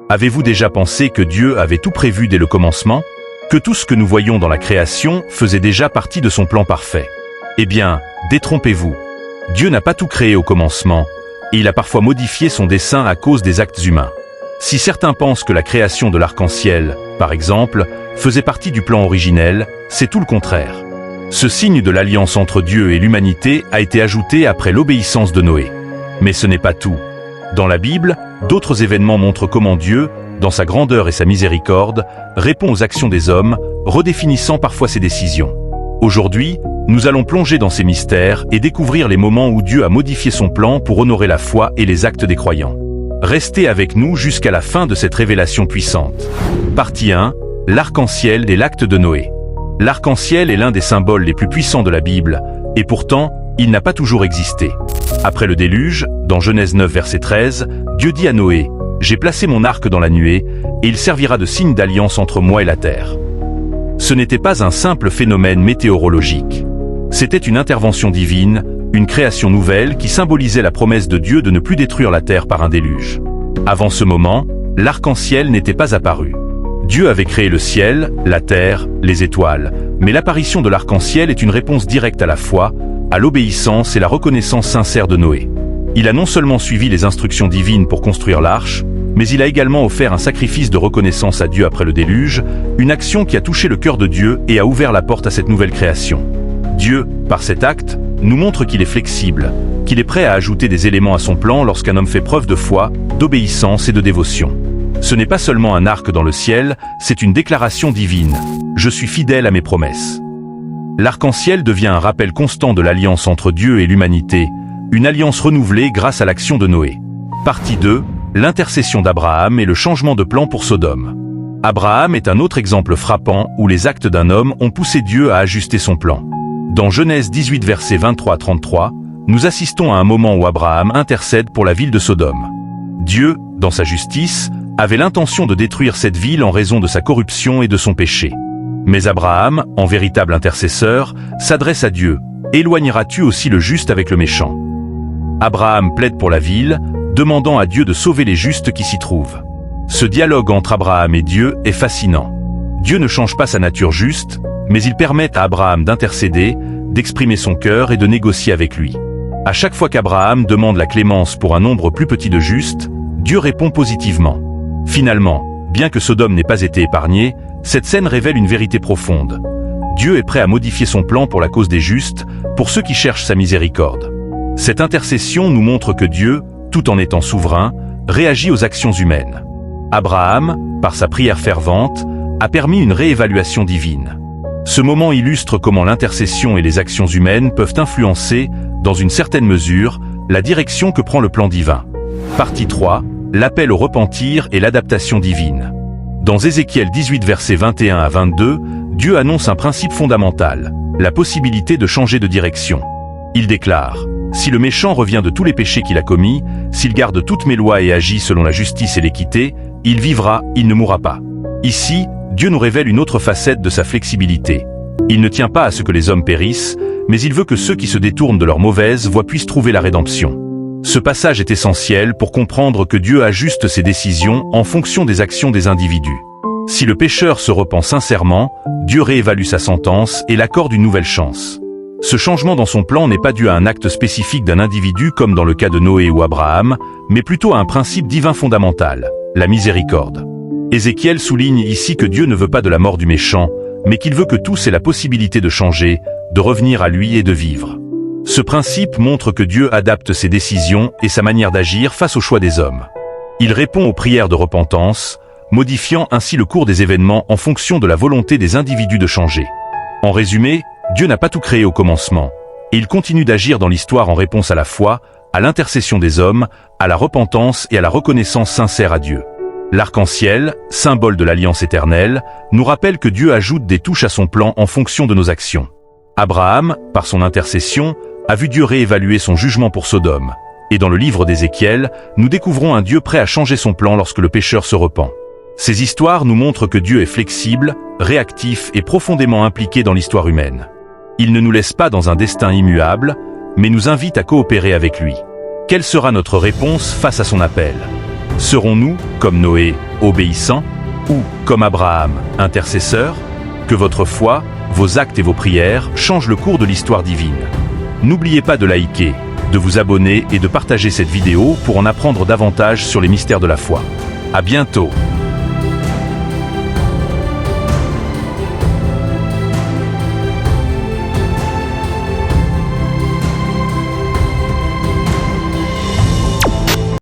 Avez-vous déjà pensé que Dieu avait tout prévu dès le commencement? Que tout ce que nous voyons dans la création faisait déjà partie de son plan parfait? Eh bien, détrompez-vous. Dieu n'a pas tout créé au commencement, et il a parfois modifié son dessein à cause des actes humains. Si certains pensent que la création de l'arc-en-ciel, par exemple, faisait partie du plan originel, c'est tout le contraire. Ce signe de l'alliance entre Dieu et l'humanité a été ajouté après l'obéissance de Noé. Mais ce n'est pas tout. Dans la Bible, d'autres événements montrent comment Dieu, dans sa grandeur et sa miséricorde, répond aux actions des hommes, redéfinissant parfois ses décisions. Aujourd'hui, nous allons plonger dans ces mystères et découvrir les moments où Dieu a modifié son plan pour honorer la foi et les actes des croyants. Restez avec nous jusqu'à la fin de cette révélation puissante. Partie 1. L'arc-en-ciel et l'acte de Noé. L'arc-en-ciel est l'un des symboles les plus puissants de la Bible, et pourtant, il n'a pas toujours existé. Après le déluge, dans Genèse 9 verset 13, Dieu dit à Noé: « J'ai placé mon arc dans la nuée, et il servira de signe d'alliance entre moi et la terre. » Ce n'était pas un simple phénomène météorologique. C'était une intervention divine, une création nouvelle qui symbolisait la promesse de Dieu de ne plus détruire la terre par un déluge. Avant ce moment, l'arc-en-ciel n'était pas apparu. Dieu avait créé le ciel, la terre, les étoiles, mais l'apparition de l'arc-en-ciel est une réponse directe à la foi, à l'obéissance et la reconnaissance sincère de Noé. Il a non seulement suivi les instructions divines pour construire l'arche, mais il a également offert un sacrifice de reconnaissance à Dieu après le déluge, une action qui a touché le cœur de Dieu et a ouvert la porte à cette nouvelle création. Dieu, par cet acte, nous montre qu'il est flexible, qu'il est prêt à ajouter des éléments à son plan lorsqu'un homme fait preuve de foi, d'obéissance et de dévotion. Ce n'est pas seulement un arc dans le ciel, c'est une déclaration divine. Je suis fidèle à mes promesses. L'arc-en-ciel devient un rappel constant de l'alliance entre Dieu et l'humanité, une alliance renouvelée grâce à l'action de Noé. Partie 2. L'intercession d'Abraham et le changement de plan pour Sodome. Abraham est un autre exemple frappant où les actes d'un homme ont poussé Dieu à ajuster son plan. Dans Genèse 18 versets 23 à 33, nous assistons à un moment où Abraham intercède pour la ville de Sodome. Dieu, dans sa justice, avait l'intention de détruire cette ville en raison de sa corruption et de son péché. Mais Abraham, en véritable intercesseur, s'adresse à Dieu: « Éloigneras-tu aussi le juste avec le méchant ?» Abraham plaide pour la ville, demandant à Dieu de sauver les justes qui s'y trouvent. Ce dialogue entre Abraham et Dieu est fascinant. Dieu ne change pas sa nature juste, mais il permet à Abraham d'intercéder, d'exprimer son cœur et de négocier avec lui. À chaque fois qu'Abraham demande la clémence pour un nombre plus petit de justes, Dieu répond positivement. Finalement, bien que Sodome n'ait pas été épargnée, cette scène révèle une vérité profonde. Dieu est prêt à modifier son plan pour la cause des justes, pour ceux qui cherchent sa miséricorde. Cette intercession nous montre que Dieu, tout en étant souverain, réagit aux actions humaines. Abraham, par sa prière fervente, a permis une réévaluation divine. Ce moment illustre comment l'intercession et les actions humaines peuvent influencer, dans une certaine mesure, la direction que prend le plan divin. Partie 3. L'appel au repentir et l'adaptation divine. Dans Ézéchiel 18 versets 21 à 22, Dieu annonce un principe fondamental, la possibilité de changer de direction. Il déclare: « Si le méchant revient de tous les péchés qu'il a commis, s'il garde toutes mes lois et agit selon la justice et l'équité, il vivra, il ne mourra pas. » Ici, Dieu nous révèle une autre facette de sa flexibilité. Il ne tient pas à ce que les hommes périssent, mais il veut que ceux qui se détournent de leurs mauvaises voies puissent trouver la rédemption. Ce passage est essentiel pour comprendre que Dieu ajuste ses décisions en fonction des actions des individus. Si le pécheur se repent sincèrement, Dieu réévalue sa sentence et l'accorde une nouvelle chance. Ce changement dans son plan n'est pas dû à un acte spécifique d'un individu comme dans le cas de Noé ou Abraham, mais plutôt à un principe divin fondamental, la miséricorde. Ézéchiel souligne ici que Dieu ne veut pas de la mort du méchant, mais qu'il veut que tous aient la possibilité de changer, de revenir à lui et de vivre. Ce principe montre que Dieu adapte ses décisions et sa manière d'agir face aux choix des hommes. Il répond aux prières de repentance, modifiant ainsi le cours des événements en fonction de la volonté des individus de changer. En résumé, Dieu n'a pas tout créé au commencement, et il continue d'agir dans l'histoire en réponse à la foi, à l'intercession des hommes, à la repentance et à la reconnaissance sincère à Dieu. L'arc-en-ciel, symbole de l'alliance éternelle, nous rappelle que Dieu ajoute des touches à son plan en fonction de nos actions. Abraham, par son intercession, a vu Dieu réévaluer son jugement pour Sodome. Et dans le livre d'Ézéchiel, nous découvrons un Dieu prêt à changer son plan lorsque le pécheur se repent. Ces histoires nous montrent que Dieu est flexible, réactif et profondément impliqué dans l'histoire humaine. Il ne nous laisse pas dans un destin immuable, mais nous invite à coopérer avec lui. Quelle sera notre réponse face à son appel ? Serons-nous, comme Noé, obéissants, ou, comme Abraham, intercesseurs? Que votre foi, vos actes et vos prières changent le cours de l'histoire divine. N'oubliez pas de liker, de vous abonner et de partager cette vidéo pour en apprendre davantage sur les mystères de la foi. À bientôt!